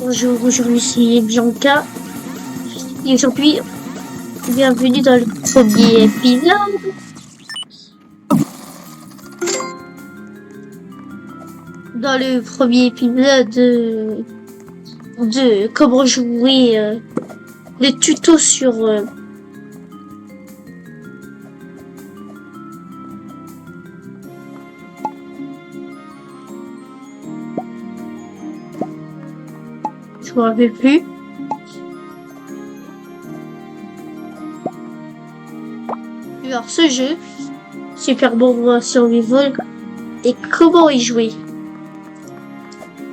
Bonjour, aujourd'hui c'est Bianca. Et aujourd'hui, bienvenue dans le premier épisode. Dans le premier épisode de comment jouer les tutos sur je me rappelle plus. Alors ce jeu, Super Bomb Survival, et comment y jouer.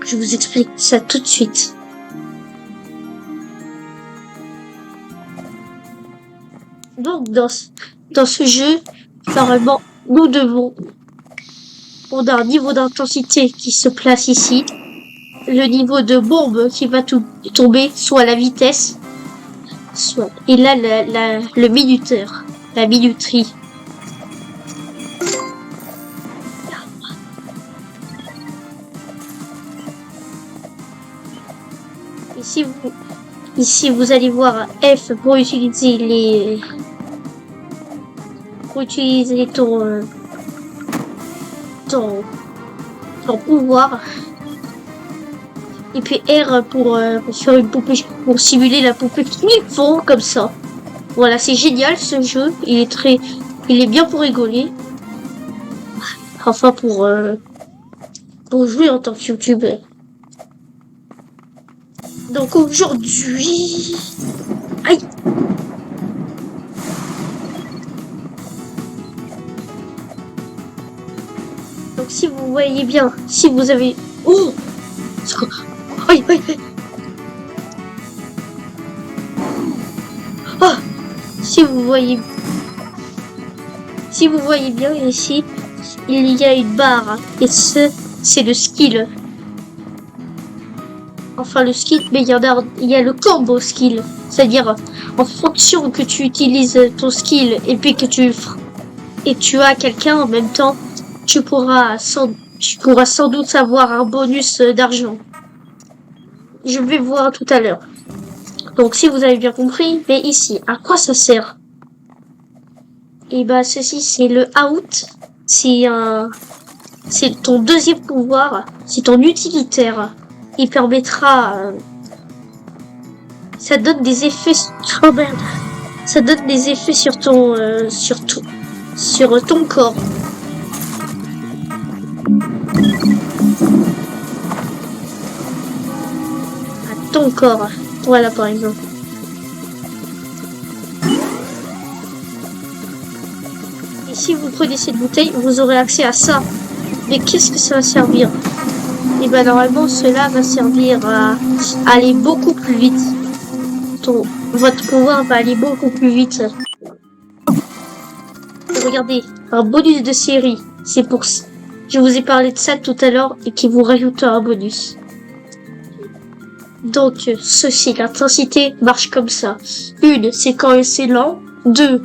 Je vous explique ça tout de suite. Donc dans ce jeu, normalement, on a un niveau d'intensité qui se place ici. Le niveau de bombe qui va tomber, soit la vitesse, soit... Et là, le minuteur, la minuterie. Ici, vous allez voir F pour utiliser ton pouvoir. Et puis R pour faire une poupée, pour simuler la poupée qui font comme ça. Voilà, c'est génial ce jeu. Il est bien pour rigoler. Enfin pour jouer en tant que youtubeur. Donc aujourd'hui, aïe. Donc si vous voyez bien, si vous avez, oh, aïe, aïe, aïe. Ah, si vous voyez bien ici, il y a une barre et c'est le skill. Enfin le skill, mais il y a le combo skill, c'est-à-dire en fonction que tu utilises ton skill et puis que tu as quelqu'un en même temps, tu pourras sans doute avoir un bonus d'argent. Je vais voir tout à l'heure. Donc si vous avez bien compris, mais ici, à quoi ça sert? Et bah ceci c'est le out, c'est ton deuxième pouvoir, c'est ton utilitaire. Il permettra, ça donne des effets, oh merde, ça donne des effets sur ton corps. À ton corps, voilà par exemple. Et si vous prenez cette bouteille, vous aurez accès à ça. Mais qu'est-ce que ça va servir? Et ben normalement cela va servir à aller beaucoup plus vite. Votre pouvoir va aller beaucoup plus vite. Et regardez, un bonus de série. C'est pour ça. Je vous ai parlé de ça tout à l'heure et qui vous rajoute un bonus. Donc ceci, l'intensité marche comme ça. 1, c'est quand c'est lent. 2,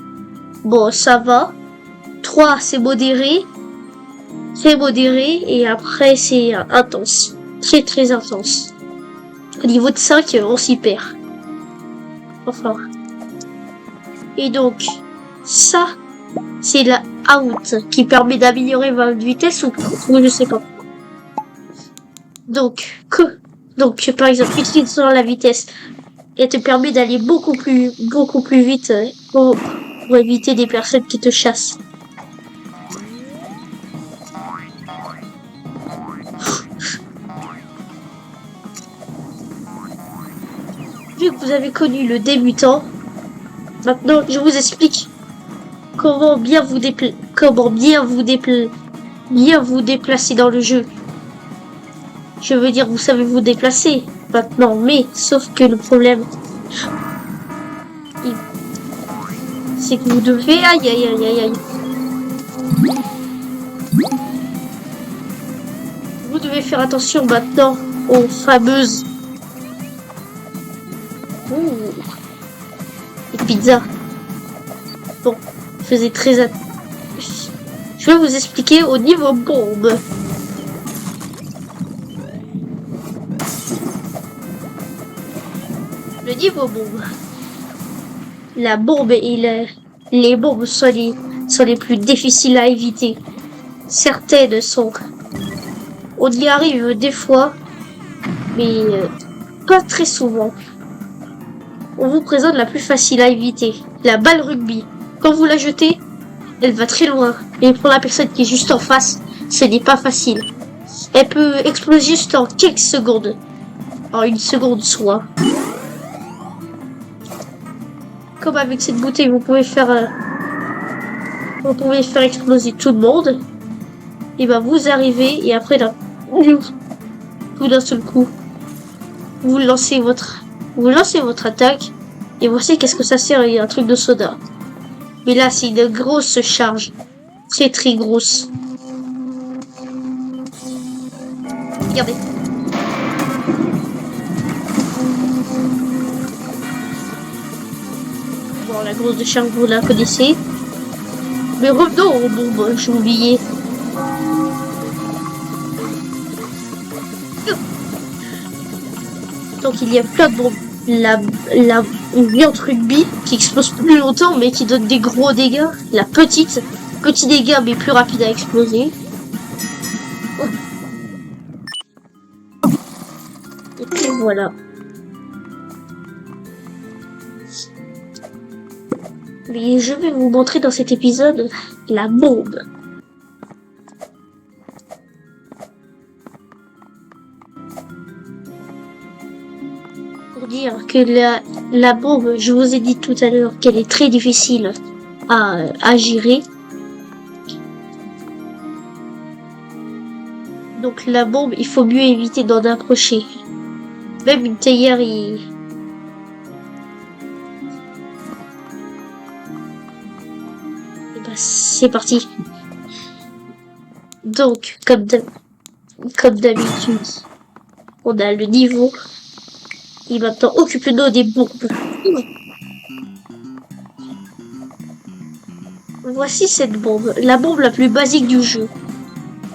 bon ça va. 3, c'est modéré. Très modéré et après c'est intense, très très intense. Au niveau de 5, on s'y perd. Enfin. Et donc, ça, c'est la out qui permet d'améliorer votre vitesse ou je sais pas. Donc par exemple, utilisant la vitesse, elle te permet d'aller beaucoup plus vite pour éviter des personnes qui te chassent. Vu que vous avez connu le débutant, maintenant je vous explique comment bien vous déplacer dans le jeu. Je veux dire, vous savez vous déplacer maintenant, mais sauf que le problème, c'est que vous devez, aïe. Vous devez faire attention maintenant aux fameuses et pizza. Bon, faisais très attention. Je vais vous expliquer au niveau bombe. Le niveau bombe. La bombe et les bombes sont les plus difficiles à éviter. Certaines sont. On y arrive des fois, mais pas très souvent. On vous présente la plus facile à éviter. La balle rugby. Quand vous la jetez, elle va très loin. Et pour la personne qui est juste en face, ce n'est pas facile. Elle peut exploser juste en quelques secondes. En une seconde soit. Comme avec cette bouteille, vous pouvez faire exploser tout le monde. Et ben vous arrivez et après tout d'un seul coup, vous lancez votre attaque et voici qu'est-ce que ça sert. Il y a un truc de soda. Mais là c'est une grosse charge, très très grosse. Regardez. Bon, la grosse charge vous la connaissez. Mais revenons aux bombes, j'ai oublié. Donc il y a plein de bombes. La viande rugby qui explose plus longtemps mais qui donne des gros dégâts. La petite, petit dégât mais plus rapide à exploser. Et puis voilà. Mais je vais vous montrer dans cet épisode la bombe. Pour dire que la bombe, je vous ai dit tout à l'heure qu'elle est très difficile à gérer. Donc la bombe, il faut mieux éviter d'en approcher. Même une théière, c'est parti. Donc, comme d'habitude, on a le niveau. Et maintenant, occupez-nous des bombes. Voici cette bombe, la bombe la plus basique du jeu,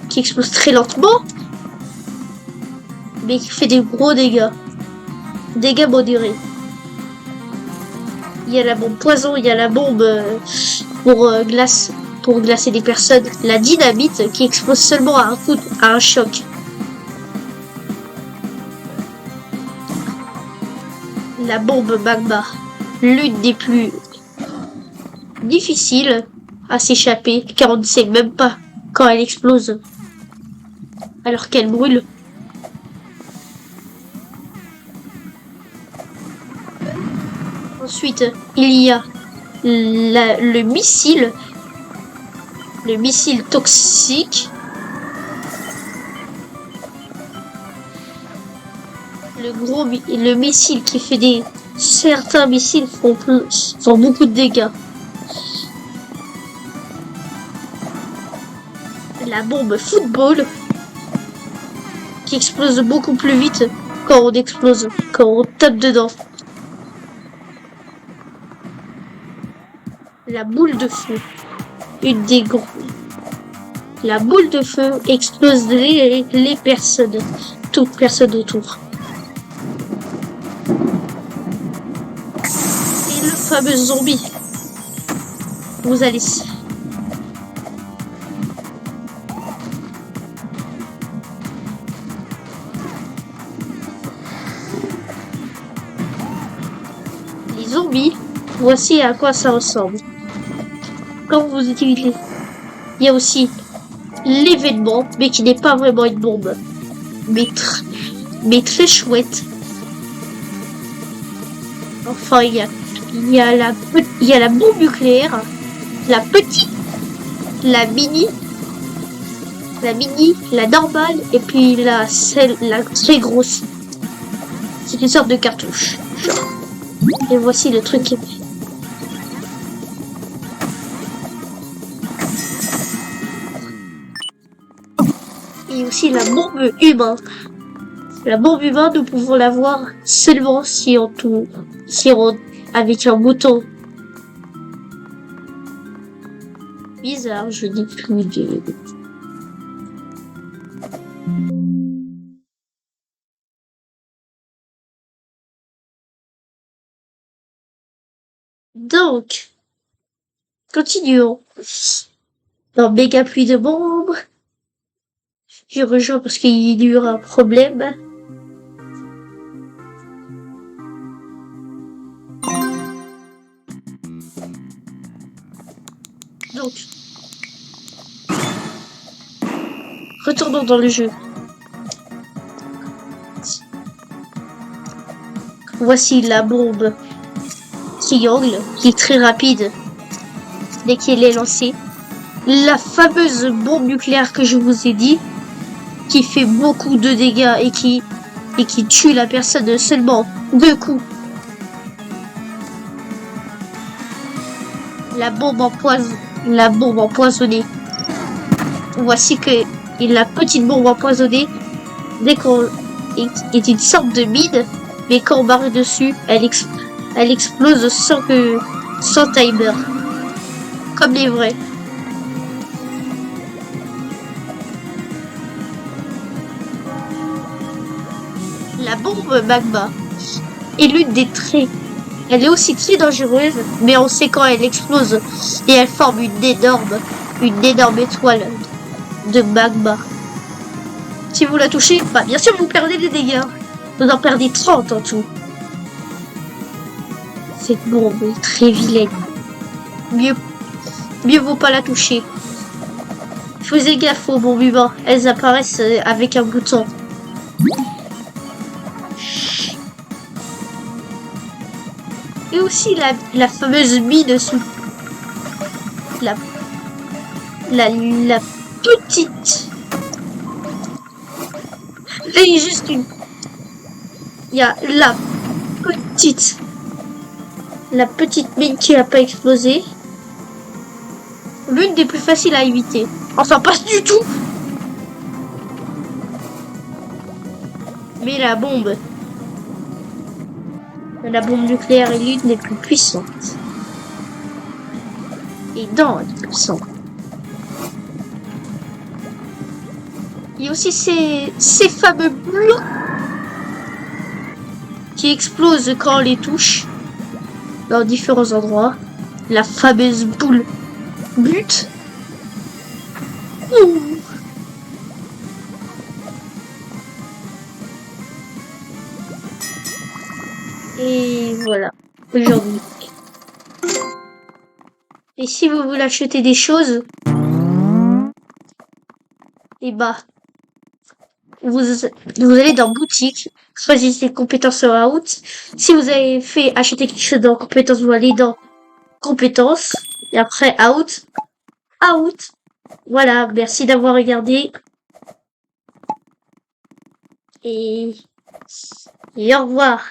qui explose très lentement, mais qui fait des gros dégâts. Dégâts modérés. Il y a la bombe poison, il y a la bombe pour glacer des personnes. La dynamite qui explose seulement à un choc. La bombe magma, l'une des plus difficiles à s'échapper, car on ne sait même pas quand elle explose, alors qu'elle brûle. Ensuite, il y a le missile toxique. Le missile qui fait certains missiles font beaucoup de dégâts. La bombe football qui explose beaucoup plus vite quand on tape dedans. La boule de feu, la boule de feu explose les personnes, toutes personnes autour. Et le fameux zombie. Vous allez... Les zombies, voici à quoi ça ressemble. Quand vous utilisez, il y a aussi l'événement, mais qui n'est pas vraiment une bombe, mais très chouette. Enfin, il y a la bombe nucléaire, la petite, la mini, la normale, et puis la très grosse. C'est une sorte de cartouche. Genre. Et voici le truc. Et aussi la bombe humaine. La bombe humaine, nous pouvons la voir seulement si on avec un bouton. Bizarre, je dis plus de... Donc, continuons. Dans méga pluie de bombes. Je rejoins parce qu'il y aura un problème. Donc, retournons dans le jeu. Voici la bombe triangle qui est très rapide dès qu'elle est lancée. La fameuse bombe nucléaire que je vous ai dit, qui fait beaucoup de dégâts et qui tue la personne de seulement 2 coups. La bombe empoisonnée. Voici que la petite bombe empoisonnée, dès qu'on est une sorte de mine, mais quand on barre dessus, elle explose sans timer. Comme les vrais. La bombe magma est l'une des traits. Elle est aussi très dangereuse, mais on sait quand elle explose et elle forme une énorme étoile de magma. Si vous la touchez, bah bien sûr vous perdez des dégâts. Vous en perdez 30 en tout. Cette bombe est très vilaine. Mieux vaut pas la toucher. Faisez gaffe aux bombes humains, elles apparaissent avec un bouton. Et aussi la fameuse mine sous la petite. Là, il y a juste une. Il y a la petite mine qui n'a pas explosé. L'une des plus faciles à éviter. Enfin, pas du tout. Mais la bombe nucléaire est l'une des plus puissantes. Et dans les plus puissantes. Il y a aussi ces fameux blocs qui explosent quand on les touche dans différents endroits. La fameuse boule but. Ouh. Et voilà, aujourd'hui. Et si vous voulez acheter des choses, et bah, vous allez dans boutique, choisissez compétences sur out. Si vous avez fait acheter quelque chose dans compétences, vous allez dans compétences, et après out. Voilà, merci d'avoir regardé. Et au revoir.